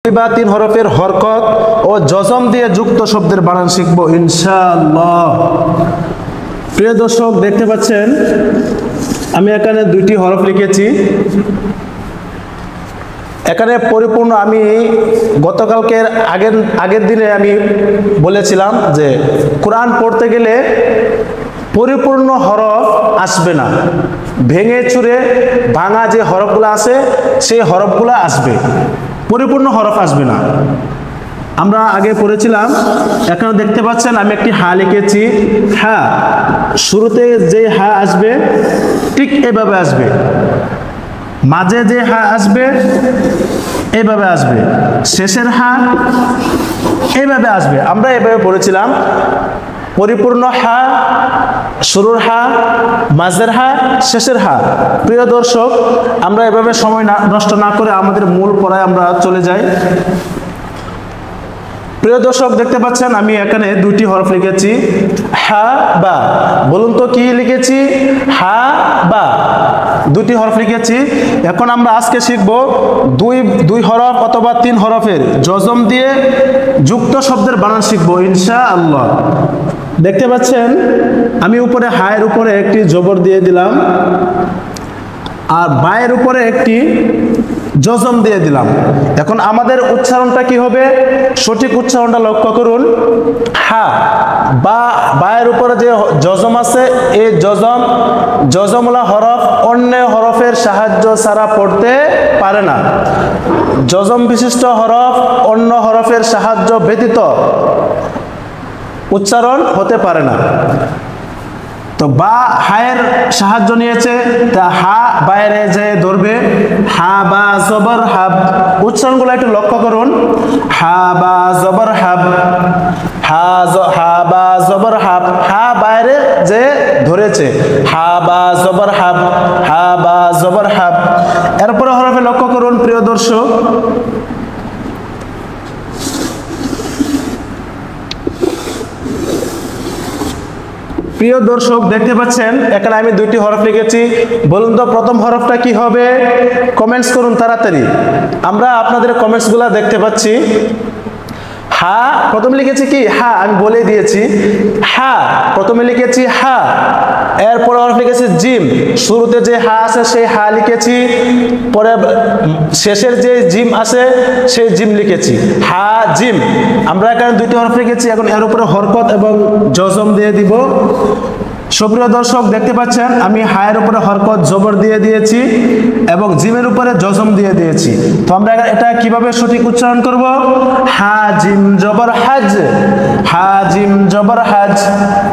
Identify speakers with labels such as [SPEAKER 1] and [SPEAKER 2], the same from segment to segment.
[SPEAKER 1] দুই বা তিন হরফের হরকত ও জজম দিয়ে যুক্ত শব্দের বানান শিখব ইনশাআল্লাহ। প্রিয় দর্শক, দেখতে পাচ্ছেন আমি এখানে দুইটি হরফ লিখেছি। এখানে পরিপূর্ণ আমি গতকালকের আগের দিনে আমি বলেছিলাম যে কোরআন পড়তে গেলে পরিপূর্ণ হরফ আসবে না, ভেঙে চুরে ভাঙা যে হরফগুলো আছে সেই হরফগুলো আসবে, পরিপূর্ণ হরফ আসবে না। আমরা আগে পড়েছিলাম, এখানে দেখতে পাচ্ছেন আমি একটি হা লিখেছি। হা শুরুতে যে হা আসবে ঠিক এভাবে আসবে, মাঝে যে হা আসবে এভাবে আসবে, শেষের হা এইভাবে আসবে। আমরা এভাবে পড়েছিলাম, পরিপূর্ণ হা, শুরুর হা, মাঝের হা, শেষের হা। প্রিয় দর্শক, আমরা এভাবে সময় নষ্ট না করে আমাদের মূল পড়ায় আমরা চলে যাই। প্রিয় দর্শক, দেখতে পাচ্ছেন আমি এখানে দুটি হরফ লিখেছি, হা বা। বলুন তো কি লিখেছি? হা বা, দুটি হরফ লিখেছি। এখন আমরা আজকে শিখব দুই হরফ অথবা তিন হরফের জজম দিয়ে যুক্ত শব্দের বানান শিখবো ইনশাআল্লাহ। দেখতে পাচ্ছেন আমি উপরে হায়ের উপরে একটি জবর দিয়ে দিলাম আর বায়ের উপরে একটি জজম দিয়ে দিলাম। এখন আমাদের উচ্চারণটা কি হবে? সঠিক উচ্চারণটা লক্ষ্য করুন। হা বা, বায়ের উপরে যে জজম আছে এই জজমওয়ালা হরফ অন্য হরফের সাহায্য ছাড়া পড়তে পারে না। জজম বিশিষ্ট হরফ অন্য হরফের সাহায্য ব্যতীত উচ্চারণ হতে পারে না। তো বা হায়ের সাহায্য নিয়েছে, তা হা বাইরে যে ধরবে, হা বা জবর হাব। উচ্চারণগুলো একটু লক্ষ্য করুন। হা বা জবর হাব, হা বা জবর হাব, হা বাইরে যে ধরেছে, হা বা জবর হাব, হা বা জবর হাব। এরপরে হরফে লক্ষ্য করুন প্রিয় দর্শক, প্রিয় দর্শক দেখতে পাচ্ছেন এখানে আমি দুইটি হরফ লিখেছি। বলুন তো প্রথম হরফটা কি হবে? কমেন্টস করুন তাড়াতাড়ি, আমরা আপনাদের কমেন্টসগুলো দেখতে পাচ্ছি। হা প্রথমে লিখেছি কি? হা, আমি বলে দিয়েছি। হা প্রথমে লিখেছি হা, এরপরে হরফ লিখেছি জিম। শুরুতে যে হা আছে সেই হা লিখেছি, পরে শেষের যে জিম আছে সেই জিম লিখেছি, হা জিম। আমরা এখানে দুইটি হরফ লিখেছি। এখন এর উপরে হরকত এবং জজম দিয়ে দিব। সুপ্রিয় দর্শক দেখতে পাচ্ছেন আমি হায়ের উপরে হরকত জবর দিয়ে দিয়েছি এবং জিমের উপরে জজম দিয়ে দিয়েছি। তো আমরা এটা কিভাবে সঠিক উচ্চারণ করব? হা জিম জবর হাজ, হা জিম জবর হাজ।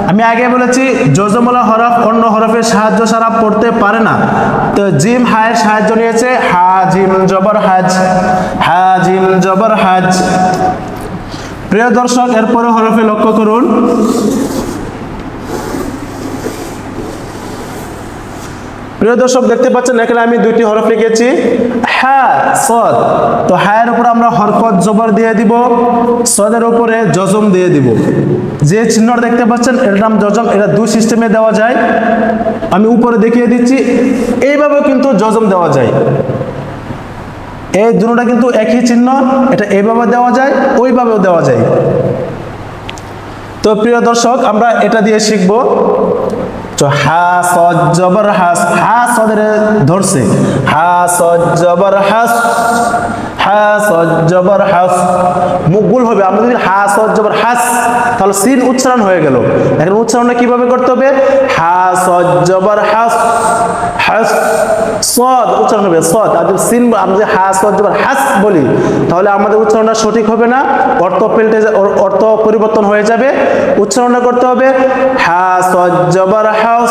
[SPEAKER 1] আমি আগে বলেছি জজমওয়ালা হরফ অন্য হরফের সাহায্য ছাড়া পড়তে পারে না, তো জিম হায়ের সাহায্য নিয়েছে, হা জিম জবর হাজ, হা জিম জবর হাজ। প্রিয় দর্শক এরপরে হরফে লক্ষ্য করুন। প্রিয় দর্শক দেখতে পাচ্ছেন এখানে আমি দুইটি হরফ লিখেছি, হা সদ। তো হায়ের উপরে আমরা হরকত জবর দিয়ে দিব, সদের উপরে জজম দিয়ে দিব। যে চিহ্ন দেখতে পাচ্ছেন এটার নাম জজম। এটা দুই সিস্টেমে দেওয়া যায়, আমি উপরে দেখিয়ে দিচ্ছি। এইভাবেও কিন্তু জজম দেওয়া যায়, এই দুটোটা কিন্তু একই চিহ্ন। এটা এইভাবে দেওয়া যায়, ওইভাবেও দেওয়া যায়। তো প্রিয় দর্শক আমরা এটা দিয়ে শিখব। তো হা সদ জবর হাস, হা সদের ধরছে, হা সদ জবর হাস, হা সদ জবর হাস। মুখ গোল হবে। আমরা যদি হা সদ জবর হাস, তাহলে সিন উচ্চারণ হয়ে গেল। এখন উচ্চারণটা কিভাবে করতে হবে? হা সদ জবর হাস, হাস সদ উচ্চারণ হবে সদ। আর যদি সিন আমরা যদি হা সদ জবর হাস বলি তাহলে আমাদের উচ্চারণটা সঠিক হবে না, অর্থ পরিবর্তন হয়ে যাবে। উচ্চারণটা করতে হবে হা সদ জবর হাস,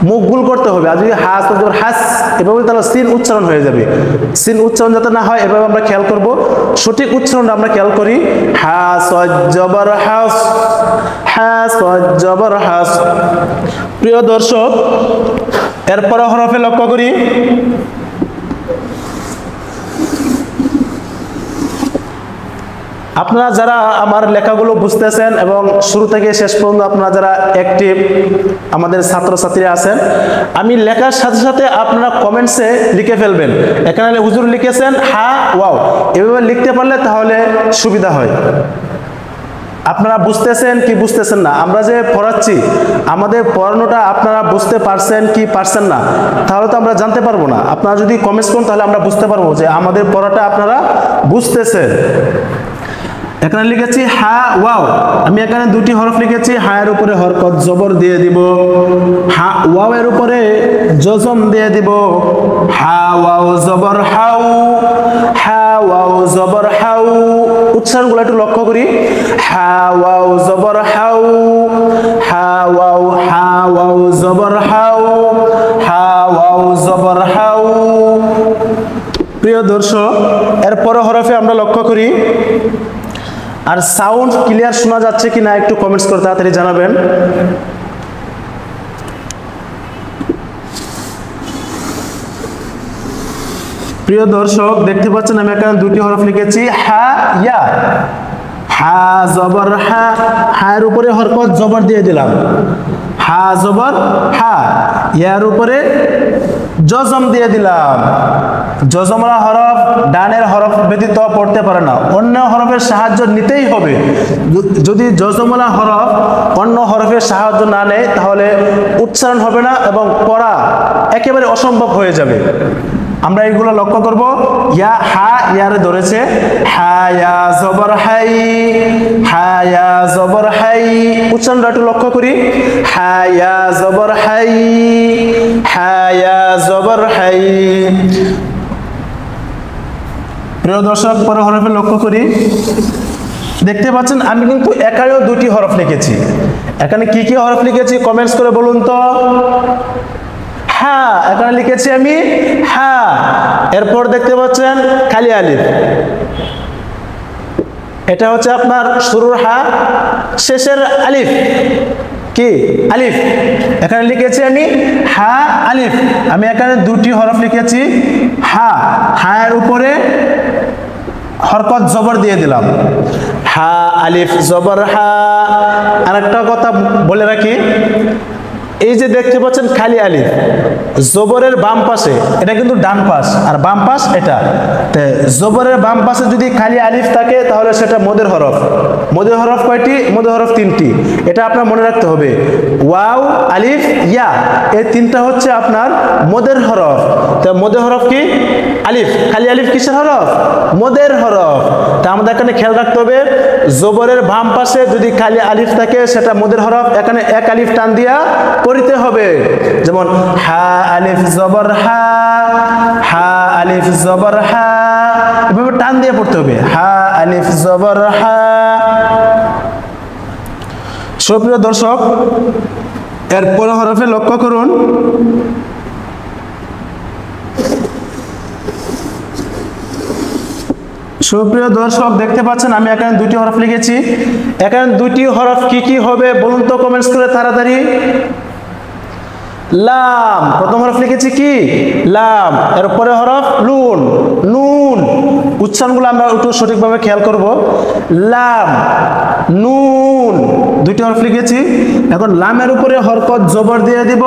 [SPEAKER 1] মুখ গোল করতে হবে। আর যদি হা সদ জবর হাস এভাবে তাহলে সিন উচ্চারণ হয়ে যাবে। সিন উচ্চারণ যাতে না হয় এভাবে আমরা খেয়াল করব। সঠিক উচ্চারণটা আমরা খেয়াল করি, হা সদ জবর হাস, হা সদ জবর হাস। প্রিয় দর্শক এরপর হরফে লক্ষ্য করি। আপনারা যারা আমার লেখাগুলো বুঝতেছেন এবং শুরু থেকে শেষ পর্যন্ত আপনারা যারা অ্যাক্টিভ আমাদের ছাত্রছাত্রীরা আছেন, আমি লেখার সাথে সাথে আপনারা কমেন্টসে লিখে ফেলবেন। এখানে হুজুর লিখেছেন হা ওয়াও, এভাবে লিখতে পারলে তাহলে সুবিধা হয়। আপনারা বুঝতেছেন কি বুঝতেছেন না, আমরা যে পড়াচ্ছি আমাদের পড়ানোটা আপনারা বুঝতে পারছেন কি পারছেন না, তাহলে তো আমরা জানতে পারবো না। আপনারা যদি কমেন্টস করেন তাহলে আমরা বুঝতে পারবো যে আমাদের পড়াটা আপনারা বুঝতেছেন। এখানে লিখেছি হা ওয়াও, আমি এখানে দুটি হরফ লিখেছি। হা এর উপরে হরকত জবর দিয়ে দিব, হা ওয়াও এর উপরে জজম দিয়ে দিব। হা ওয়াও জবর হাউ, হা ওয়াও জবর হাউ। উচ্চারণগুলো একটু লক্ষ্য করি। হা ওয়াও জবর হাউ, হা ওয়াও জবর হাউ, হা ওয়াও জবর হাউ। প্রিয় দর্শক, এরপরে হরফে আমরা লক্ষ্য করি। আর সাউন্ড ক্লিয়ার শোনা যাচ্ছে কিনা একটু কমেন্টস করে তাড়াতাড়ি জানাবেন। প্রিয় দর্শক, দেখতে পাচ্ছেন আমি এখানে দুটি হরফ লিখেছি হা ইয়া। হা জবর হা, হা এর উপরে হরকত জবর দিয়ে দিলাম। হা জবর হা, ইয়ার উপরে জজম দিয়ে দিলাম। জজমরা হরফ ডানের হরফ ব্যতীত পড়তে পারে না, অন্য হরফের সাহায্য নিতেই হবে। যদি জজমরা হরফ অন্য হরফের সাহায্য না নেয় তাহলে উচ্চারণ হবে না এবং পড়া একেবারে অসম্ভব হয়ে যাবে। আমরা এইগুলো লক্ষ্য করব। ইয়া হা ইয়ারে ধরেছে, হা ইয়া জবর হাই, হা ইয়া জবর হাই। উচ্চারণটা একটু লক্ষ্য করি। হা ইয়া জবর হাই, হা ইয়া জবর হাই। প্রিয় দর্শক, পরে হরফে লক্ষ্য করি। দেখতে পাচ্ছেন আমি কিন্তু একারেও দুটি হরফ লিখেছি। এখানে কি কি হরফ লিখেছি কমেন্টস করে বলুন তো। হা, এখানে লিখেছি আমি হা। এরপর দেখতে পাচ্ছেন খালি আলিফ, এটা হচ্ছে আপনার শুরুর হা, শেষের আলিফ কি আলিফ। এখানে লিখেছি আমি হা আলিফ। আমি এখানে দুটি হরফ লিখেছি হা, হা এর উপরে হরকত জবর দিয়ে দিলাম। হা আলিফ জবর হা। আরেকটা কথা বলে রাখি, এই যে দেখতে পাচ্ছেন খালি আলিফ, জবরের বাম পাশে এটা কিন্তু ডান পাশ আর বাম পাশ এটা। জবরের বাম পাশে যদি খালি আলিফ থাকে তাহলে সেটা মদের হরফ। মদের হরফ কয়টি? মদের হরফ তিনটি। এটা আপনার মনে রাখতে হবে। ওয়াও আলিফ ইয়া, এই তিনটা হচ্ছে আপনার মদের হরফ। তো মদের হরফ কি? আলিফ। খালি আলিফ কিসের হরফ? মদের হরফ। তা আমাদের এখানে খেয়াল রাখতে হবে, জবরের বাম পাশে যদি খালি আলিফ থাকে সেটা মদের হরফ। এখানে এক আলিফ টান দিয়া পড়তে হবে। যেমন হা আলিফ জবর হা, হা আলিফ জবর হা, এভাবে টান দিয়ে পড়তে হবে। হা আলিফ জবর হা। সুপ্রিয় দর্শক, এরপর হরফে লক্ষ্য করুন। সুপ্রিয় দর্শক, দেখতে পাচ্ছেন আমি এখানে দুটি হরফ লিখেছি। এখানে দুটি হরফ কি কি হবে বলুন তো কমেন্টস করে তাড়াতাড়ি। লাম, প্রথম হরফ লিখেছি কি? লাম। এরপরে হরফ নুন। নুন। উচ্চারণগুলো আমরা একটু সঠিকভাবে খেয়াল করব। লাম নুন, দুটি হরফ লিখেছি। এখন লামের উপরে হরকত জবর দিয়ে দিব,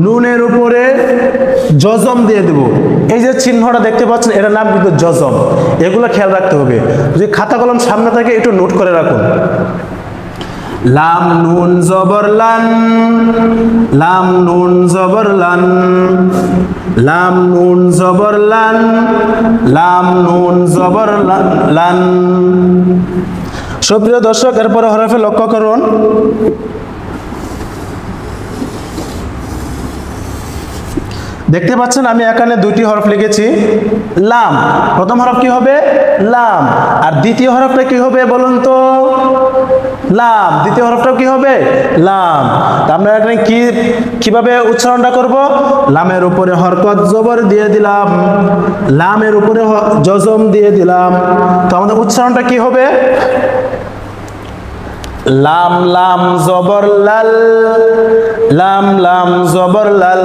[SPEAKER 1] নুনের উপরে জজম দিয়ে দিব। এই যে চিহ্নটা দেখতে পাচ্ছেন এটার নাম কিন্তু জজম। এগুলো খেয়াল রাখতে হবে। যদি খাতা কলম সামনে থাকে একটু নোট করে রাখুন। লাম নুন জবর লান, লাম নুন জবর লান, লাম নুন জবর লান, লাম নুন জবর লান। সুপ্রিয় দর্শক, এরপরে হরফে লক্ষ্য করুন। দেখতে পাচ্ছেন আমি এখানে দুটি হরফ লিখেছি। লাম, প্রথম হরফ কি হবে? লাম। আর দ্বিতীয় হরফটা কি হবে বলুন তো? লাম। দ্বিতীয় হরফটা কি হবে? লাম। তা আমরা এখানে কিভাবে উচ্চারণটা করব? লামের উপরে হরকত জবর দিয়ে দিলাম, লামের উপরে জজম দিয়ে দিলাম। তো আমাদের উচ্চারণটা কি হবে? লাম লাম জবর লাল, লাম লাম জবর লাল,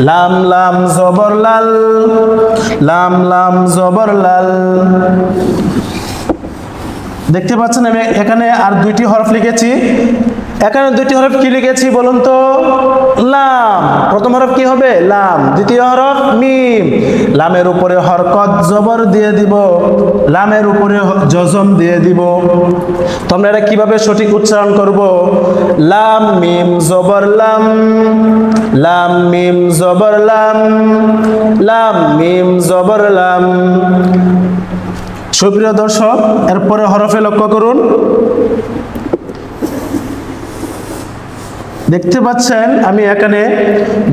[SPEAKER 1] লাম লাম জবর লাল, লাম লাম জবর লাল। দেখতে পাচ্ছেন আমি এখানে আর দুইটি হরফ লিখেছি। এখানে দুইটি হরফ কি লিখেছি বলুন তো? লাম। প্রথম হরফ কি হবে? লাম। দ্বিতীয় হরফ মিম। লামের উপরে হরকত জবর দিয়ে দিব, লামের উপরে জজম দিয়ে দিব। তোমরা এটা কিভাবে সঠিক উচ্চারণ করব? লাম মিম জবর লাম, লাম মিম জবর লাম, লাম মিম জবর লাম। সুপ্রিয় দর্শক, এরপরে হরফে লক্ষ্য করুন। দেখতে পাচ্ছেন আমি এখানে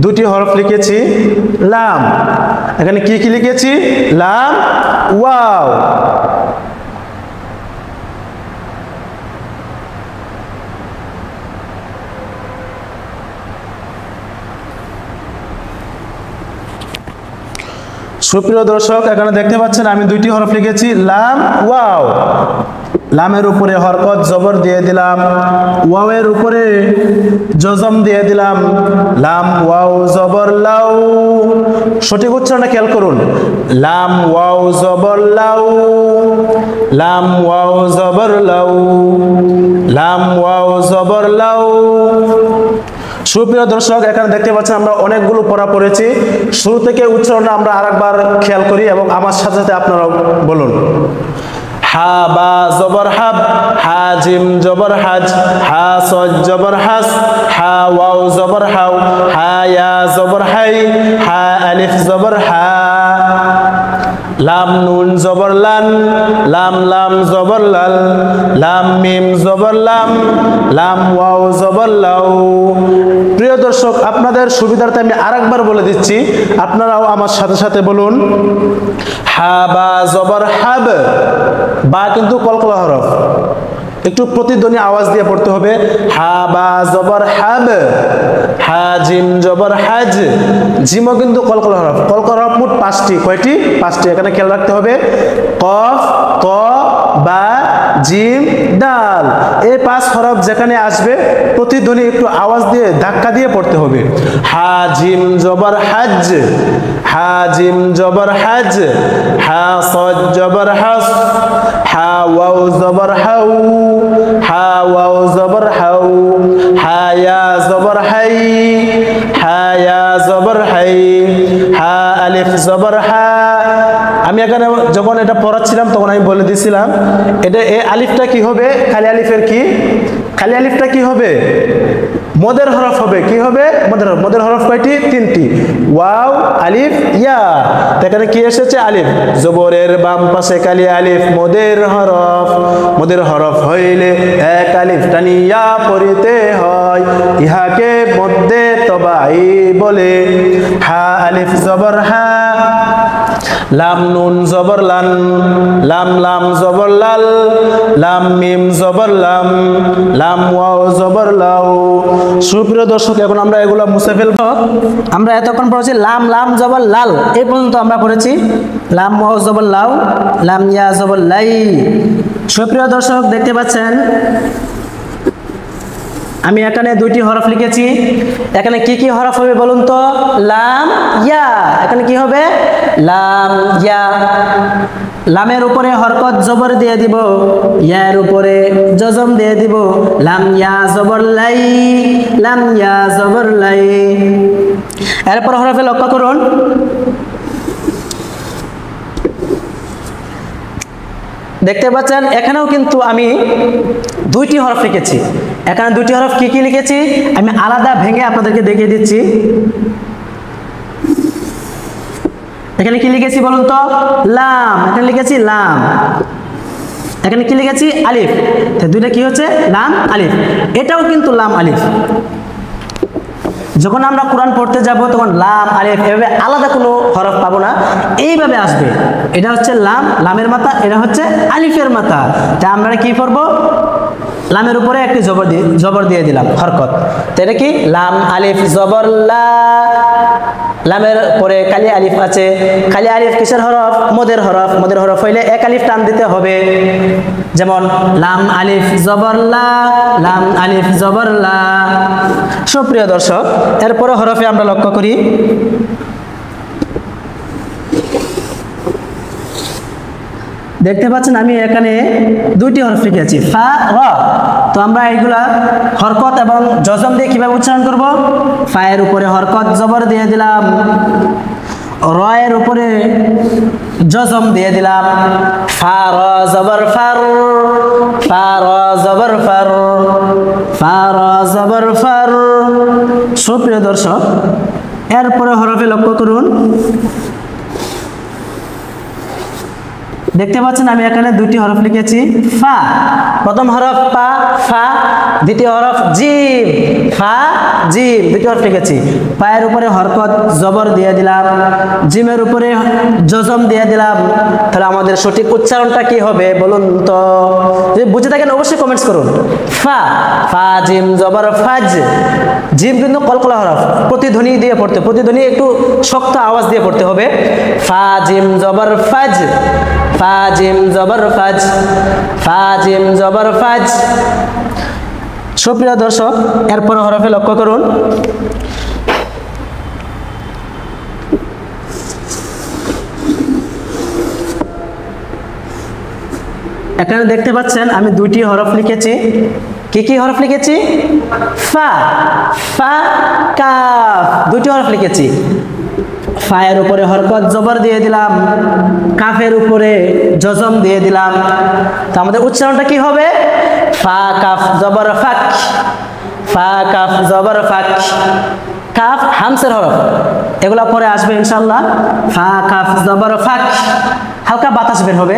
[SPEAKER 1] দুটি হরফ লিখেছি লাম। এখানে কি কি লিখেছি? লাম ওয়াও। সুপ্রিয় দর্শক, এখানে দেখতে পাচ্ছেন আমি দুইটি হরফ লিখেছি লাম ওয়াও। লামের উপরে হরকত জবর দিয়ে দিলাম, ওয়াওয়ের উপরে জজম দিয়ে দিলাম। লাম ওয়াও জবর লাউ। সঠিক উচ্চারণে খেয়াল করুন। লাম ওয়াও জবর লাউ, লাম ওয়াও জবর লাউ, লাম ওয়াও জবর লাউ। সুপ্রিয় দর্শক, এখানে দেখতে পাচ্ছেন আমরা অনেকগুলো পড়া পড়েছি। শুরু থেকে উচ্চারণটা আমরা আরেকবার খেয়াল করি এবং আমার সাথে সাথে আপনারা বলুন। হা বা জবর হাব, হা জিম জবর হাজ, হা সজ জবর হাস, হা ওয়াও জবর হাও, হা ইয়া জবর হাই, হা আলিফ জবর হা। লাম নুন জবর লান, লাম লাম জবর লাল, লাম মিম জবর লাম, লাম ওয়াও জবর লাউ। প্রিয় দর্শক, আপনাদের সুবিধার্থে আমি আরেকবার বলে দিচ্ছি, আপনারাও আমার সাথে সাথে বলুন। হা বা জবর হাব। বা কিন্তু কলকলা হরফ, একটু প্রতিধ্বনি আওয়াজ দিয়ে পড়তে হবে। হা বা জবর হাব, হা জিম জবর হাজ। জিমও কিন্তু কলকলা হরফ। কলকলা হরফ মোট 5টি। কয়টি? 5টি। এখানে খেয়াল রাখতে হবে। কফ, ত, বা, জিম, দাল। এই 5 হরফ যেখানে আসবে প্রতিধ্বনি একটু আওয়াজ দিয়ে ধাক্কা দিয়ে পড়তে হবে। হা জিম জবর হাজ, হা জিম জবর হাজ, হা সজ জবর হাস, হা ওয়াও জবর হাউ, হা ওয়াও জবর হাউ, হা ইয়া জবর হাই, হা ইয়া জবর হাই, হা আলিফ জবর হা। আমি এখানে যখন এটা পড়াচ্ছিলাম তখন আমি বলে দিয়েছিলাম এটা এই আলিফটা কি হবে? খালি আলিফের কি? খালি আলিফটা কি হবে? মদের হরফ হবে। কি হবে? মদের হরফ। মদের হরফ কয়টি? 3টি। ওয়াও, আলিফ, ইয়া। এখানে কি এসেছে? আলিফ। জবরের বাম পাশে কালি আলিফ, মদের হরফ। মদের হরফ হইলে এক আলিফ টানিয়া পড়িতে হয়, ইহাকে মধ্যে তবাই বলে। হা আলিফ জবর হা, লাম নুন জবর লান, লাম লাম জবর লাল, লাম মিম জবর লাম, লাম ওয়াও জবর লাউ। সুপ্রিয় দর্শক, এখন আমরা এগুলো মুছে ফেলব।
[SPEAKER 2] আমরা এতক্ষণ পড়েছি লাম লাম জবর লাল, এই পর্যন্ত আমরা পড়েছি। লাম ওয়াও জবর লাউ, লাম ইয়া জবর লাই। সুপ্রিয় দর্শক, দেখতে পাচ্ছেন আমি এখানে দুইটি হরফ লিখেছি। এখানে কি কি হরফ হবে বলুন তো? লাম ইয়া। এখানে কি হবে? লাম ইয়া। লামের উপরে হরকত জবর দিয়ে দিব, ইয়ার উপরে জজম দিয়ে দিব। লাম ইয়া জবর লাই, লাম ইয়া জবর লাই। এরপর হরফে লক্ষ্য করুন। দেখতে পাচ্ছেন এখানেও কিন্তু আমি দুইটি হরফ লিখেছি। এখানে দুইটি হরফ কি কি লিখেছি আমি আলাদা ভেঙে আপনাদেরকে দেখিয়ে দিচ্ছি। এখানে কি লিখেছি বলুন তো? লাম। এখানে লিখেছি লাম। এখানে কি লিখেছি? আলিফ। দুইটা কি হচ্ছে? লাম আলিফ। এটাও কিন্তু লাম আলিফ। যখন আমরা কোরআন পড়তে যাব তখন লাম আলিফ এভাবে আলাদা কোনো হরফ পাবো না, এইভাবে আসবে। এটা হচ্ছে লাম, লামের মাথা, এটা হচ্ছে আলিফের মাথা। তা আমরা কি করব? লামের উপরে একটি জবর দিয়ে দিলাম, হরকত। তো এটা কি? লাম আলিফ জবর লা। লামের পরে কালি আলিফ আছে। কালি আলিফ কিসের হরফ? মদের হরফ। মদের হরফ হইলে এক আলিফ টান দিতে হবে। যেমন লাম আলিফ জবর লা, লাম আলিফ জবর লা। সুপ্রিয় দর্শক, এরপরে হরফে আমরা লক্ষ্য করি। দেখতে পাচ্ছেন আমি এখানে দুইটি হরফ লিখেছি ফা র। তো আমরা এইগুলা হরকত এবং জজম দিয়ে কিভাবে উচ্চারণ করব? ফা এর উপরে হরকত জবর দিয়ে দিলাম, র এর উপরে জজম দিয়ে দিলাম, ফা র জবর ফার, ফা র জবর ফার, ফা র জবর ফার। সুপ্রিয় দর্শক, এরপরে হরফে লক্ষ্য করুন, দেখতে পাচ্ছেন আমি এখানে দুটি হরফ লিখেছি ফা। প্রথম হরফ পা ফা, দ্বিতীয় হরফ জিম ফা জিম, দুটি হরফ লিখেছি। পায়ের উপরে হরকত জবর দিয়ে দিলাম, জিমের উপরে জজম দিয়ে দিলাম। তাহলে আমাদের সঠিক উচ্চারণটা কি হবে বলুন তো? যদি বুঝে থাকেন অবশ্যই কমেন্টস করুন। ফা ফা জিম জবর ফাজ। জিম কিন্তু কলকলা হরফ, প্রতিধ্বনি দিয়ে পড়তে, প্রতিধ্বনি একটু শক্ত আওয়াজ দিয়ে পড়তে হবে। ফা জিম জবর ফাজ, ফা জিম জবর ফাজ, ফা জিম জবর ফাজ। সুপ্রিয় দর্শক, এরপর হরফে লক্ষ্য করুন, এখানে দেখতে পাচ্ছেন আমি দুইটি হরফ লিখেছি। কি কি হরফ লিখেছি? ফা ফা কাফ, দুটি হরফ লিখেছি। ফায়ের উপরে হরকত জবর দিয়ে দিলাম, কাফের উপরে জজম দিয়ে দিলাম। তো আমাদের উচ্চারণটা কি হবে? ফা কাফ জবর ফাক, ফা কাফ জবর ফাক। কাফ হামসের হরফ, এগুলা পরে আসবে ইনশাআল্লাহ। ফা কাফ জবর ফাক, হালকা বাতাস বের হবে।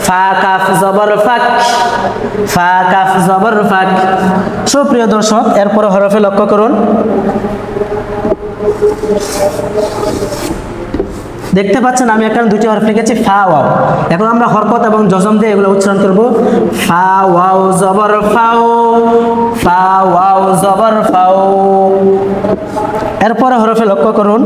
[SPEAKER 2] ফা কাফ জবর ফাক, ফা কাফ জবর ফাক। সুপ্রিয় দর্শক, এরপরে হরফে লক্ষ্য করুন, দেখতে পাচ্ছেন আমি এখানে দুটি হরফ লিখেছি ফা ওয়াও। এখন আমরা হরকত এবং জজম দিয়ে এগুলো উচ্চারণ করব। ফা ওয়াও জবর ফাও, ফা ওয়াও জবর ফাও। এরপরে হরফে লক্ষ্য করুন,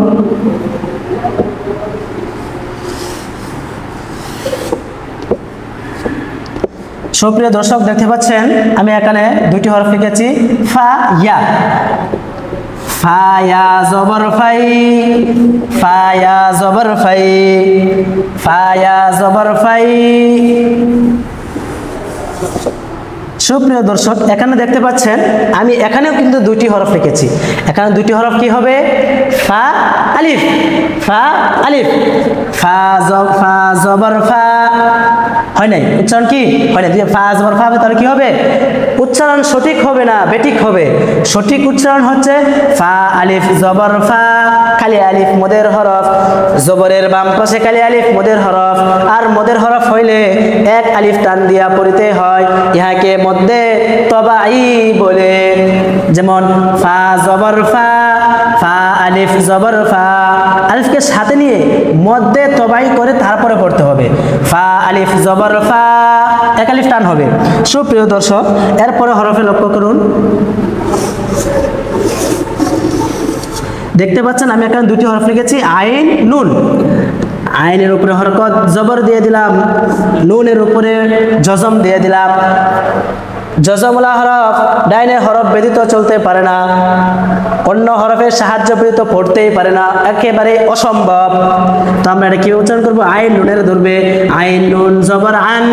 [SPEAKER 2] সুপ্রিয় দর্শক দেখতে পাচ্ছেন আমি এখানে দুটি হরফ লিখেছি ফা ইয়া। ফা ইয়া জবর ফাই, ফা ইয়া জবর ফাই, ফা ইয়া জবর ফাই। সুপ্রিয় দর্শক, এখানে দেখতে পাচ্ছেন আমি এখানেও কিন্তু দুটি হরফ লিখেছি। এখানে দুটি হরফ কি হবে? ফা আলিফ, ফা আলিফ, ফা জবর ফা। হয় নাই উচ্চারণ? কি হয় নাই? ফা জবর ফা হবে, তাহলে কি হবে? উচ্চারণ সঠিক হবে না, বেঠিক হবে। সঠিক উচ্চারণ হচ্ছে ফা আলিফ জবর ফা, খালি আলিফ মদের হরফ, জবরের বাম পাশে খালি আলিফ মদের হরফ। আর মদের হরফ হইলে এক আলিফ টান দিয়া পড়িতে হয়, ইহাকে মধ্যে তবাই বলে। যেমন ফা জবর ফা, ফা আলিফ জবর ফা, আলিফকে সাথে নিয়ে মধ্যে তবাই করে তারপরে পড়তে হবে। ফা আলিফ জবর ফা, এক আলিফ টান হবে। সুপ্রিয় দর্শক, এরপরে হরফে লক্ষ্য করুন, দেখতে পাচ্ছেন আমি এখানে দুটি হরফ লিখেছি আইন নুন। আইনের উপরে হরকত জবর দিয়ে দিলাম, নুনের উপরে জজম দিয়ে দিলাম। জজমলা হরফ ডাইনে হরফ ব্যতীত চলতে পারে না, অন্য হরফের সাহায্য ব্যতীত পড়তেই পারে না, একেবারে অসম্ভব। তো আমরা এটা কি উচ্চারণ করবো? আইন নুনের ধরবে, আইন নুন জবর আন,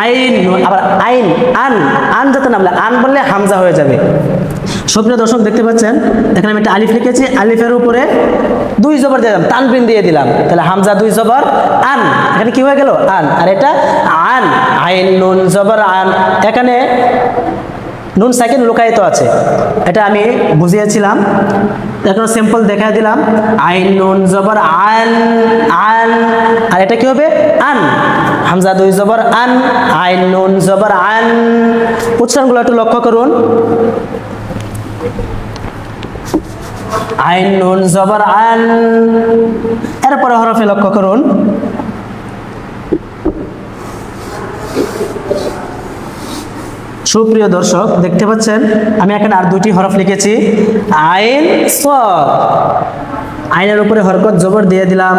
[SPEAKER 2] আইন নুন। আবার আইন আন, আন যাতে না বলে, আন বললে হামজা হয়ে যাবে। সুপ্রিয় দর্শক দেখতে পাচ্ছেন এখানে আমি একটা আলিফ লিখেছি, আলিফের উপরে দুই জবর দিয়ে দিলাম, তানবিন দিয়ে দিলাম, তাহলে হামজা দুই জবর আন, এখানে কি হয়ে গেল? আন। আর এটা আন, আইন নুন জবর আন, এখানে নুন সাকিন লুকায়িত আছে, এটা আমি বুঝিয়েছিলাম। এখন সিম্পল দেখাই দিলাম, আইন নুন জবর আন, আন। আর এটা কি হবে? আন, হামজা দুই জবর আন, আইন নুন জবর আন। উচ্চারণগুলো একটু লক্ষ্য করুন, আইন নুন জবর আন। এরপরে হরফে লক্ষ্য করুন, সুপ্রিয় দর্শক দেখতে পাচ্ছেন আমি এখানে আর দুটি হরফ লিখেছি আইন সদ। আইনের উপরে হরকত জবর দিয়ে দিলাম,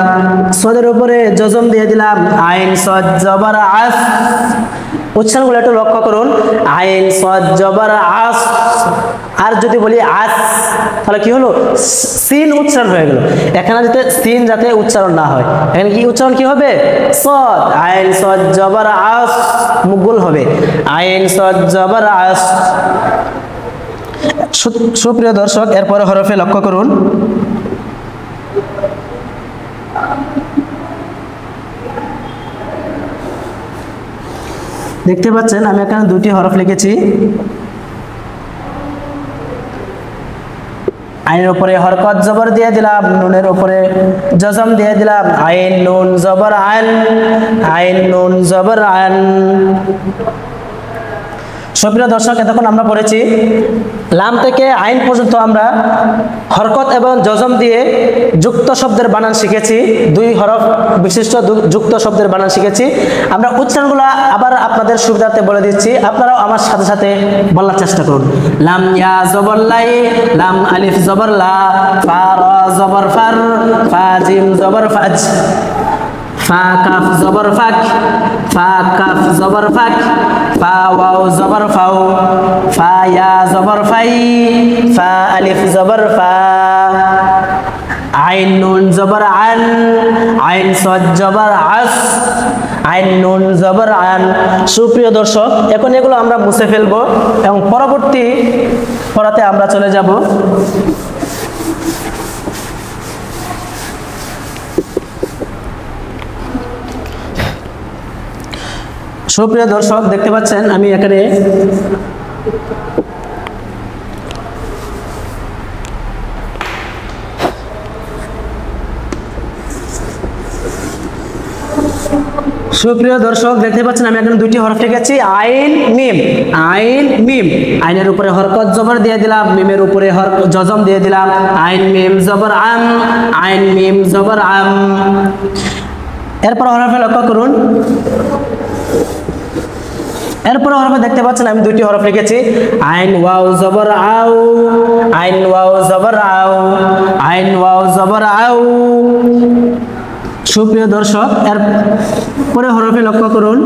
[SPEAKER 2] সদের উপরে জজম দিয়ে দিলাম, আইন সদ জবর আস। উচ্চারণগুলো একটু লক্ষ্য করুন, আইন সদ জবর আস, আর যদি বলি আস, তাহলে কি হলো, সিন উচ্চারণ হয়ে গেল। এখানে যাতে সিন যাতে উচ্চারণ না হয়, এখানে কি উচ্চারণ কি হবে, সদ, আইন সদ জবর আস, মুখ গোল হবে, আইন সদ জবর আস। সুপ্রিয় দর্শক, এরপরে হরফে লক্ষ্য করুন। দেখতে পাচ্ছেন আমি এখানে দুটি হরফ লিখেছি। আইনের উপরে হরকত জবর দিয়ে দিলাম, নুনের উপরে জজম দিয়ে দিলাম, আইন নুন জবর আন, আইন নুন জবর আন। সুপ্রিয় দর্শক, এতক্ষণ আমরা পড়েছি লাম থেকে আইন পর্যন্ত আমরা হরকত এবং জজম দিয়ে যুক্ত শব্দের বানান শিখেছি, দুই হরফ বিশিষ্ট যুক্ত শব্দের বানান শিখেছি। আমরা উচ্চারণগুলো আবার আপনাদের সুবিধার্থে বলে দিচ্ছি, আপনারাও আমার সাথে সাথে বলার চেষ্টা করুন। লাম ইয়া জবর লাই, লাম আলিফ জবর লা, ফা রা জবর ফার, ফা জিম জবর ফাজ, ফা কাফ জবর ফাক, ফা কাফ জবর ফাক, ফা ওয়াও জবর ফাও, ফা ইয়া জবর ফাই, ফা আলিফ জবর ফা, আইন নুন জবর আন, আইন সদ জবর আস, আইন নুন জবর আন। সুপ্রিয় দর্শক, এখন এগুলো আমরা মুছে ফেলবো এবং পরবর্তী পড়াতে আমরা চলে যাব। সুপ্রিয় দর্শক, দেখতে পাচ্ছেন আমি এখানে সুপ্রিয় দর্শক দেখতে পাচ্ছেন আমি এখানে দুটি হরফ লিখেছি, আইন মিম, আইন মিম। আইনের উপরে হরকত জবর দিয়ে দিলাম, মিমের উপরে জজম দিয়ে দিলাম, আইন মিম জবর আম, আইন মিম জবর আম। এরপর হরফে লক্ষ্য করুন। এরপর হরফে দেখতে পাচ্ছেন আমি দুটি হরফ লিখেছি, আইন ওয়াও জবর আও, আইন ওয়াও জবর আও, আইন ওয়াও জবর আও। সুপ্রিয় দর্শক, এর পরে হরফে লক্ষ্য করুন।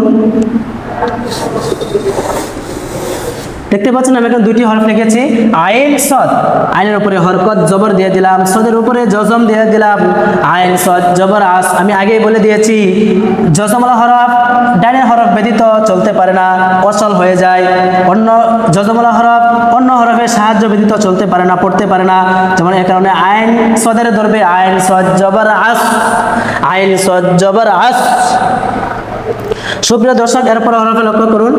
[SPEAKER 2] দেখতে পাচ্ছেন আমি এখানে দুটি হরফ লিখেছি, আইন সদ, আইনের উপরে হরকত জবর দিয়ে দিলাম, সদের উপরে জজম দিয়ে দিলাম, আইন সদ জবর আস। আমি আগেই বলে দিয়েছি জজমওয়ালা হরফ ডাইনের হরফ ব্যতীত চলতে পারে না, অচল হয়ে যায়। অন্য জজমওয়ালা হরফ অন্য হরফের সাহায্য ব্যতীত চলতে পারে না, পড়তে পারে না। যেমন এ কারণে আইন সদের ধরবে, আইন সদ জবর আস, আইন সদ জবর আস। সুপ্রিয় দর্শক, এরপর হরফে লক্ষ্য করুন।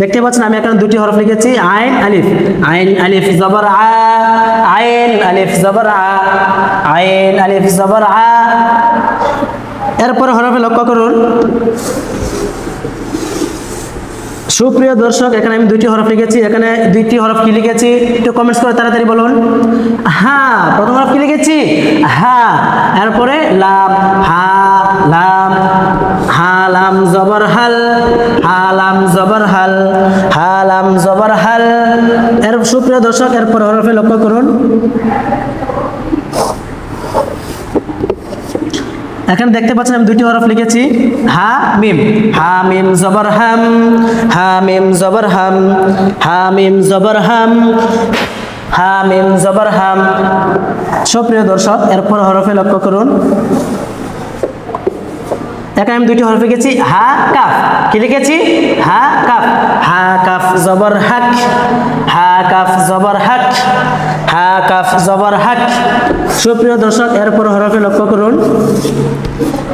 [SPEAKER 2] দেখতে পাচ্ছেন আমি এখানে দুটি হরফ লিখেছি, আইন আলিফ, আইন আলিফ জবর আ, আইন আলিফ জবর আ, আইন আলিফ জবর আ। এরপর হরফে লক্ষ্য করুন। সুপ্রিয় দর্শক, এখানে আমি দুটি হরফ লিখেছি, এখানে দুইটি হরফ কি লিখেছি একটু কমেন্টস করে তাড়াতাড়ি বলুন। হ্যাঁ, প্রথম হরফ কি লিখেছি, হ্যাঁ। এরপরে লাম, হা লাম, হা লাম জবর হাল, হা লাম জবর হাল, হা লাম জবর হাল। এর সুপ্রিয় দর্শক, এরপর হরফে লক্ষ্য করুন। এখানে দেখতে পাচ্ছেন আমি দুটি হরফ লিখেছি, হা মিম, হা মিম জবর হাম, হা মিম জবর হাম, হা মিম জবর হাম, হা মিম জবর হাম। সুপ্রিয় দর্শক, এরপর হরফে লক্ষ্য করুন। এখানে আমি দুটি হরফ লিখেছি, হা কাফ, কি লিখেছি, হা কাফ, হা কাফ জবর হাক, হা কাফ জবর হাক, হা কাফ জবর হাক। সুপ্রিয় দর্শক, এরপর হরফে লক্ষ্য করুন।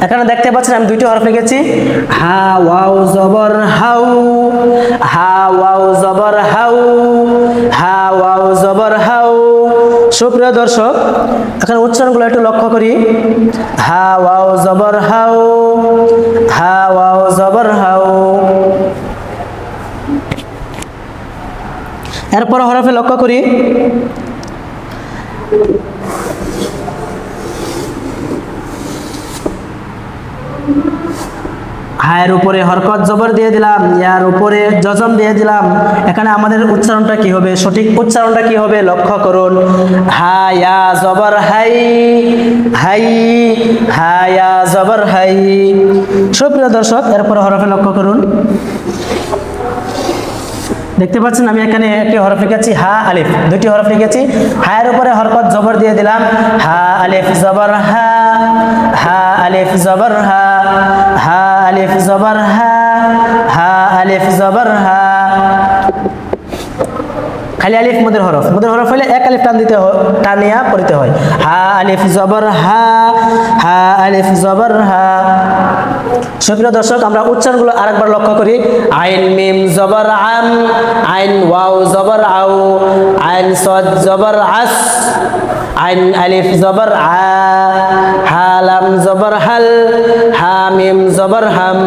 [SPEAKER 2] এখানে দেখতে পাচ্ছেন আমি দুইটি হরফ লিখেছি, হা ওয়াও জবর হাউ, হা ওয়াও জবর হাউ, হা ওয়াও জবর হাউ। সুপ্রিয় দর্শক, এখানে উচ্চারণগুলো একটু লক্ষ্য করি, হা ওয়াও জবর হাউ, হা ওয়াও জবর হাউ। এরপর হরফে লক্ষ্য করি। হায়ের উপরে হরকত জবর দিয়ে দিলাম, ইয়ার উপরে জজম দিয়ে দিলাম। এখানে আমাদের উচ্চারণটা কি হবে, সঠিক উচ্চারণটা কি হবে লক্ষ্য করুন। হা ইয়া জবর হাই, হাই, হা ইয়া জবর হাই। সুপ্রিয় দর্শক, এরপর হরফে লক্ষ্য করুন। দেখতে পাচ্ছেন আমি এখানে একটি হরফ লিখেছি হা আলিফ, দুটি হরফ লিখেছি। হায়ের উপরে হরকত জবর দিয়ে দিলাম, হা আলিফ জবর হা, হা আলিফ জবর হা, হা আলিফ জবর হা, হা আলিফ জবর হা। খালি আলিফ মদের হরফ, মদের হরফ হলে এক আলিফ টান দিতে হয়, টানিয়া পড়তে হয়। হা আলিফ জবর হা, হা আলিফ জবর হা। সুপ্রিয় দর্শক, আমরা উচ্চারণগুলো আরেকবার লক্ষ্য করি। আইন মিম জবর আম, আইন ওয়াও জবর আউ, আইন সদ জবর আস, আইন আলিফ জবর আ, হা লাম জবর হাল, হা মিম জবর হাম,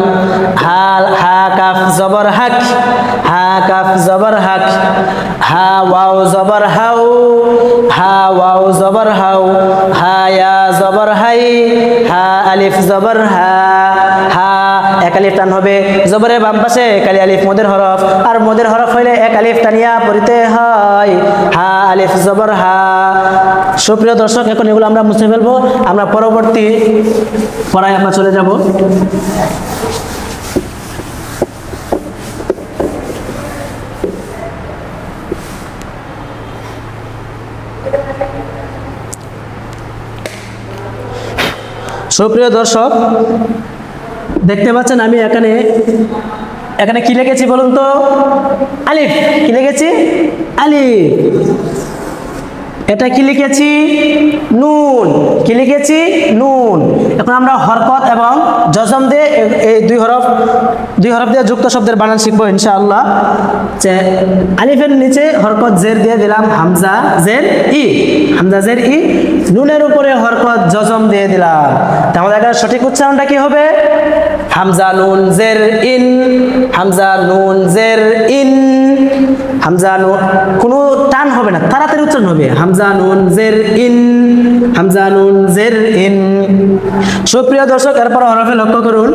[SPEAKER 2] হা কাফ জবর হাক, হা কাফ জবর হাক, হা ওয়াও জবর হাউ, হা ওয়াও জবর হাউ, হা ইয়া জবর হাই, হা আলিফ জবর হা। হা এক আলিফ টান হবে, জবরের বাম পাশে কালি আলিফ মদের হরফ, আর মদের হরফ হইলে এক আলিফ টানিয়া পড়িতে হয়। হা আলিফ জবর হা। সুপ্রিয় দর্শক, এখন এগুলো আমরা মুছে ফেলবো, আমরা পরবর্তী পড়ায় আমরা চলে যাব। সুপ্রিয় দর্শক, দেখতে পাচ্ছেন আমি এখানে এখানে কি লিখেছি বলুন তো? আলিফ। কি লিখেছি? আলিফ। এটা কি লিখেছি? নুন। কি লিখেছি? নুন। এখন আমরা হরকত এবং জজম দিয়ে এই দুই হরফ দিয়ে যুক্ত শব্দের বানান শিখবো ইনশাআল্লাহ। যে আলিফের নিচে হরকত জের দিয়ে দিলাম হামজা জের ই, হামজা জের ই। নুনের উপরে হরকত জজম দিয়ে দিলাম। তাহলে এখানে সঠিক উচ্চারণটা কি হবে? হামজা নুন জের ইন, হামজা নুন জের ইন, হামজা নুন, কোনো টান হবে না, তাড়াতাড়ি উচ্চারণ হবে। হামজা নুন জের ইন, হামজা নুন জের ইন। সুপ্রিয় দর্শক, এরপর হরফে লক্ষ্য করুন।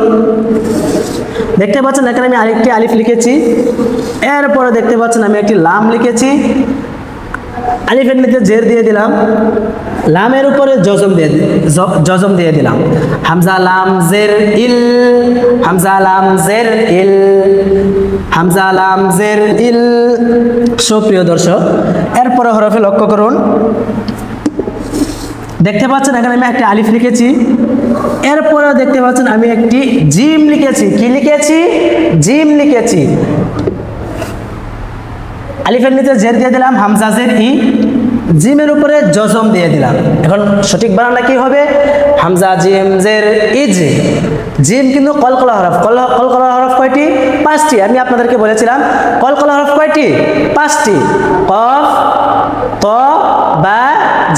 [SPEAKER 2] দেখতে পাচ্ছেন এখানে আমি আরেকটি আলিফ লিখেছি, এরপরে দেখতে পাচ্ছেন আমি একটি লাম লিখেছি। আলিফের নিচে জের দিয়ে দিলাম, লামের উপরে জজম দিয়ে দিলাম। হামজা লাম জের ইল, হামজা লাম জের ইল, হামজা লাম জের ইল। সুপ্রিয় দর্শক, এরপরে হরফে লক্ষ্য করুন। দেখতে পাচ্ছেন এখানে আমি একটা আলিফ লিখেছি, এরপরে দেখতে পাচ্ছেন আমি একটি জিম লিখেছি। কি লিখেছি? জিম লিখেছি। আলিফের নিচে জের দিয়ে দিলাম, হামজা জের ই, জিমের উপরে জজম দিয়ে দিলাম। এখন সঠিক বানানটা কি হবে? হামজা জিম জের ইজ। জিম কিন্তু কলকলা হরফ। কলকলা হরফ কয়টি? 5টি। আমি আপনাদেরকে বলেছিলাম কলকলা হরফ কয়টি? 5টি। কফ, ত, বা,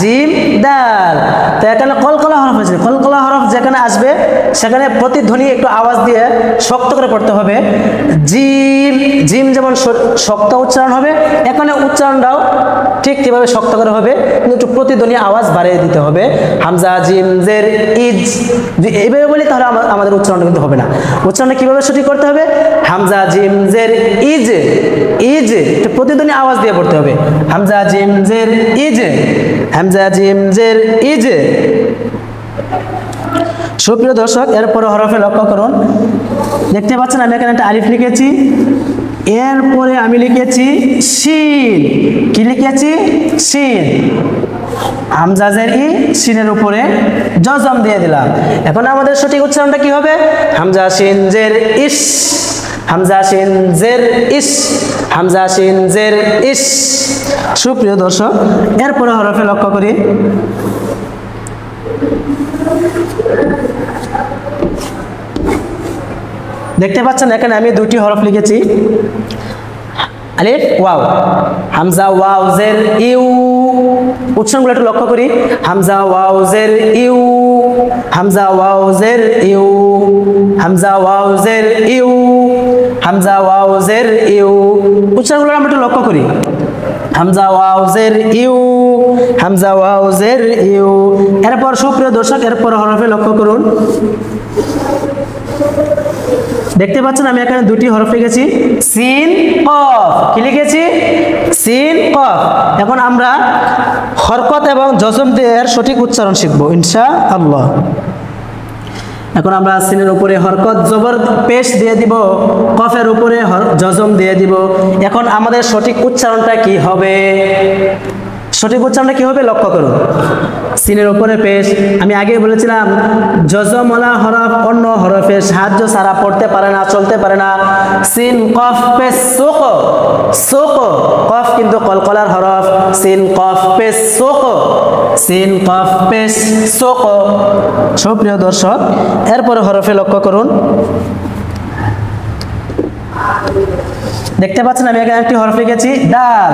[SPEAKER 2] জিম, দাল। তো এখানে কলকলা হরফ আছে। কলকলা হরফ যেখানে আসবে সেখানে প্রতিধ্বনি একটু আওয়াজ দিয়ে শক্ত করে পড়তে হবে। জিম, জিম যেমন শক্ত উচ্চারণ হবে, এখানে উচ্চারণটাও ঠিক কিভাবে শক্ত করে হবে, কিন্তু একটু প্রতিধ্বনি আওয়াজ বাড়িয়ে দিতে হবে। হামজা জিম জের ইজ, যদি এইভাবে বলি তাহলে আমাদের উচ্চারণটা কিন্তু হবে না। উচ্চারণটা কিভাবে সঠিক করতে হবে? হামজা জিম জের ইজ, ইজ একটু প্রতিধ্বনি আওয়াজ দিয়ে পড়তে হবে। হামজা জিম জের ইজ, হামজা জিম জের ইজ। সুপ্রিয় দর্শক, এরপরে হরফে লক্ষ্য করুন। দেখতে পাচ্ছেন আমি এখানে একটা আলিফ লিখেছি, এরপরে আমি লিখেছি শিন। কি লিখেছি? শিন। হামজা জের ই, শিনের উপরে জজম দিয়ে দিলাম। এখন আমাদের সঠিক উচ্চারণটা কি হবে? হামজা শিন জের ইস, হামজা শিন জের ইস, হামজা শিন জের ইস। সুপ্রিয় দর্শক, এরপরে হরফে লক্ষ্য করি। দেখতে পাচ্ছেন এখানে আমি দুটি হরফ লিখেছি, আলিফ ওয়াও। হামজা ওয়াও জের ইউ। উচ্চারণগুলো একটু লক্ষ্য করি। হামজা ওয়াও জের ইউ, হামজা ওয়াও জের ইউ, হামজা ওয়াও জের ইউ, হামজা ওয়াও জের ইউ। উচ্চারণগুলো আমরা একটু লক্ষ্য করি। হামজা ওয়াও জের ইউ, হামজা ওয়াও জের ইউ। এরপর সুপ্রিয় দর্শক, এরপর হরফে লক্ষ্য করুন। দেখতে পাচ্ছেন আমি এখানে দুটি হরফ লিখেছি, সিন কফ। কি লিখেছি? সিন কফ। এখন আমরা হরকত এবং জজম দিয়ে এর সঠিক উচ্চারণ শিখব ইনশাআল্লাহ। এখন আমরা সিনের উপরে হরকত জবর পেশ দিয়ে দিব, কফের উপরে জজম দিয়ে দিব। এখন আমাদের সঠিক উচ্চারণটা কি হবে? সঠিক উচ্চারণটা কি হবে লক্ষ্য করুন। সিনের উপরে পেশ, আমি আগে বলেছিলাম জজমওয়ালা হরফ অন্য হরফের সাহায্য ছাড়া পড়তে পারে না, চলতে পারে না। সিন কফ পেশ সোক, সোক কফ কিন্তু কলকলার হরফ। সিন কফ পেশ সোক, সিন কফ পেশ সোক। সুপ্রিয় দর্শক, এরপরে হরফে লক্ষ্য করুন। দেখতে পাচ্ছেন আমি এখানে একটি হরফ লিখেছি দাল।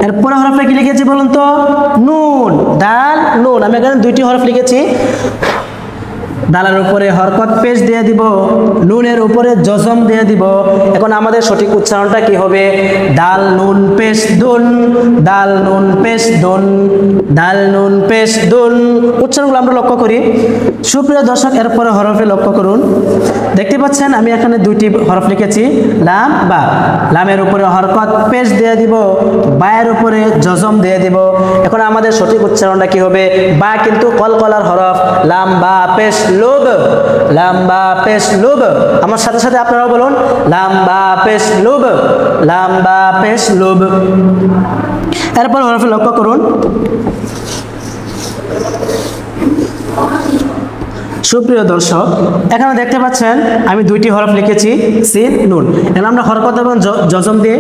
[SPEAKER 2] এরপরে হরফে কি লিখেছি বলুন তো? নুন। দাল নুন, আমি এখানে দুইটি হরফ লিখেছি। দালের উপরে হরকত পেশ দিয়ে দিব, নুনের উপরে জজম দিয়ে দিব। এখন আমাদের সঠিক উচ্চারণটা কি হবে? দাল নুন পেশ দুন, দাল নুন পেশ দুন, দাল নুন পেশ দুন। উচ্চারণগুলো আমরা লক্ষ্য করি। সুপ্রিয় দর্শক, এরপরে হরফে লক্ষ্য করুন। দেখতে পাচ্ছেন আমি এখানে দুইটি হরফ লিখেছি লাম বা। লামের উপরে হরকত পেশ দিয়ে দিব, বায়ের উপরে জজম দিয়ে দিব। এখন আমাদের সঠিক উচ্চারণটা কি হবে? বা কিন্তু কলকলার হরফ। লাম বা পেশ লুব, লাম বা পেশ লুব। আমার সাথে সাথে আপনারাও বলুন লাম বা পেশ লুব, লাম বা পেশ লুব। এরপর হরফে লক্ষ্য করুন। সুপ্রিয় দর্শক, এখানে দেখতে পাচ্ছেন আমি দুইটি হরফ লিখেছি সিন নুন। এখন আমরা হরকত এবং জজম দিয়ে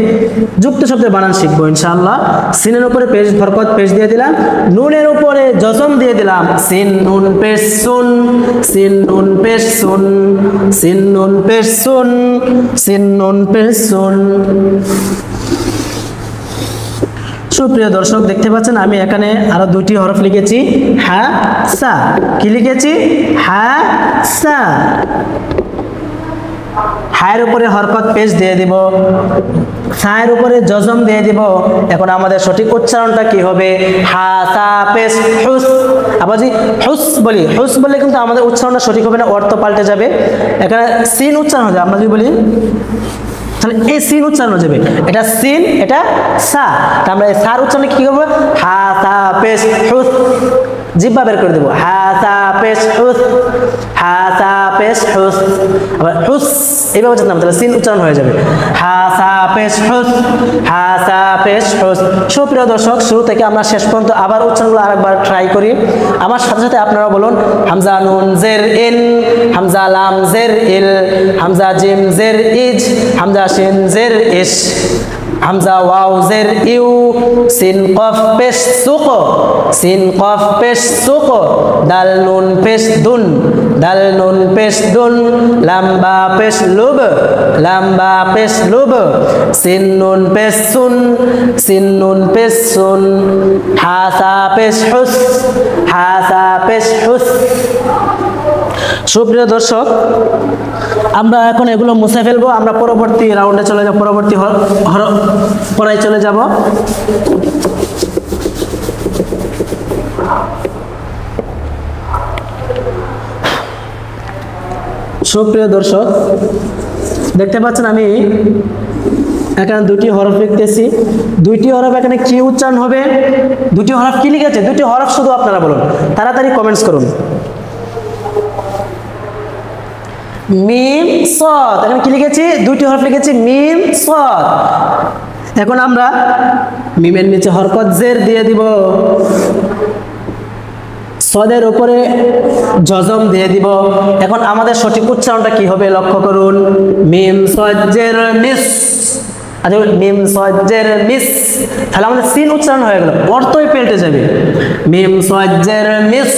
[SPEAKER 2] যুক্ত শব্দের বানান শিখবো ইনশাআল্লাহ। সিনের উপরে পেশ হরকত পেশ দিয়ে দিলাম, নুনের উপরে জজম দিয়ে দিলাম। সিন নুন পেশ সুন, সিন নুন পেশ সুন, সিন নুন পেশ সুন, সিন নুন পেশ সুন। সুপ্রিয় দর্শক, দেখতে পাচ্ছেন আমি এখানে আরো দুটি হরফ লিখেছি হা সা। কি লিখেছি? হা সা। হায়ের উপরে হরকত পেশ দিয়ে দিব, সায়ের উপরে জজম দিয়ে দিব। এখন আমাদের সঠিক উচ্চারণটা কি হবে? হা সা পেশ হুস। আবার যদি হুস বলি, হুস বললে কিন্তু আমাদের উচ্চারণটা সঠিক হবে না, অর্থ পাল্টে যাবে। এখানে সিন উচ্চারণ হবে। আমরা যদি বলি তাহলে এই সিন উচ্চারণ হয়ে যাবে। এটা সিন, এটা সা। তা আমরা এই সার উচ্চারণে কি করবো? হা সা পেশ হুস, জিহ্বা বের করে দেবো। হা সা পেশ হুস, হা সা পেশ হুস। আবার হুস এইভাবে জানতাম, তাহলে সিন উচ্চারণ হয়ে যাবে। হা সা পেশ হুস, হা সা পেশ হুস। সুপ্রিয় দর্শক, শুরু থেকে আমরা শেষ পর্যন্ত আবার উচ্চারণগুলো আরেকবার ট্রাই করি। আমার সাথে সাথে আপনারা বলুন হামজা নুন জের ইন, হামজা লাম জের ইল, হামজা জিম জের ইজ, হামজা শিন জের ইশ, হামজা ওয়াও জের ইউ, সিন কফ পেশ সুক, সিন কফ পেশ সুক, দাল নুন পেশ দুন, দাল নুন পেশ দুন, লাম বা পেশ লুব, লাম বা পেশ লুব, সিন নুন পেশ সুন, সিন নুন পেশ সুন, হা সা পেশ হুস, হা সা পেশ হুস। সুপ্রিয় দর্শক, আমরা এখন এগুলো মুছে ফেলবো। আমরা পরবর্তী রাউন্ডে চলে যাব, পরবর্তী পড়ায় চলে যাব। সুপ্রিয় দর্শক, দেখতে পাচ্ছেন আমি এখানে দুটি হরফ লিখতেছি। দুইটি হরফ এখানে কি উচ্চারণ হবে? দুটি হরফ কি লিখেছে? দুটি হরফ শুধু আপনারা বলুন, তাড়াতাড়ি কমেন্টস করুন। মিম সদ। এখানে কি লিখেছি? দুইটি হরফ লিখেছি মিম সদ। এখন আমরা মিমের নিচে হরকত জের দিয়ে দিব, সদের উপরে জজম দিয়ে দিব। এখন আমাদের সঠিক উচ্চারণটা কি হবে লক্ষ্য করুন। মিম সদ জের মিস। আচ্ছা, মিম সদ জের মিস, তাহলে আমাদের সিন উচ্চারণ হয়ে গেল, অর্থই পাল্টে যাবে। মিম সদ জের মিস।